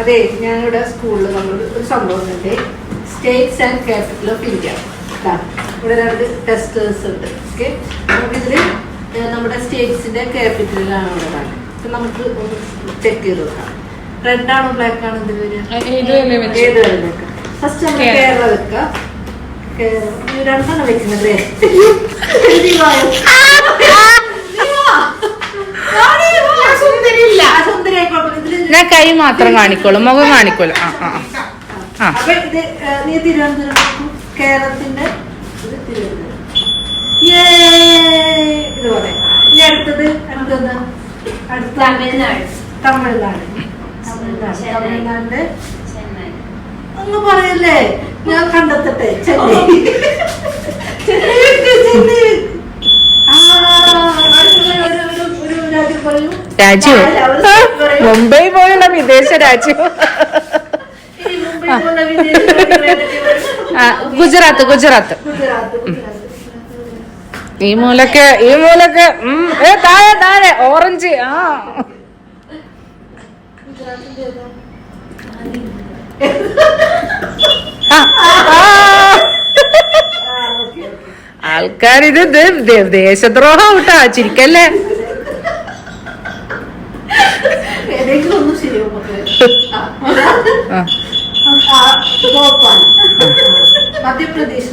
അതെ, ഞാനിവിടെ സ്കൂളിൽ നമ്മൾ ഒരു സംഭവം ഉണ്ട്, States and capital of India. ഇവിടെ 2 ടെസ്റ്റേഴ്സ് ഉണ്ട്. ഓക്കെ, നമുക്കിതിൽ നമ്മുടെ സ്റ്റേറ്റ്സിന്റെ ക്യാപിറ്റലാണ് ഇവിടെ കാണുന്നത്. അപ്പൊ നമുക്ക് ഒന്ന് ചെക്ക് ചെയ്ത് നോക്കാം. റെഡ് ആണോ ബ്ലാക്ക് ആണോ ഇതിൽ വരിക? ഏത് വരെ വെക്കാം? ഫസ്റ്റ് നമ്മൾ കേരള വെക്കാം. കേരളം 2 വെക്കുന്നത്. ഞാൻ കൈ മാത്രം കാണിക്കോളൂ, മുഖം കാണിക്കോളൂ. അപ്പൊ ഇത് നീ തിരുവനന്തപുരം, കേരളത്തിന്റെ ഇത് തിരുവനന്തപുരം. ഇതുപോലെ. ഇനി അടുത്തത് അടുത്ത തമിഴ്നാട് ഒന്ന് പറയല്ലേ, ഞാൻ കണ്ടെത്തട്ടെ. ചെന്നൈ. രാജ്യം മുംബൈ പോലുള്ള വിദേശ രാജ്യം. ഗുജറാത്ത്. ഈ മൂലക്ക് താഴെ ഓറഞ്ച്. ആൾക്കാരിത് ദേശദ്രോഹം ഔട്ടാ, ചിരിക്കല്ലേ. മധ്യപ്രദേശ്.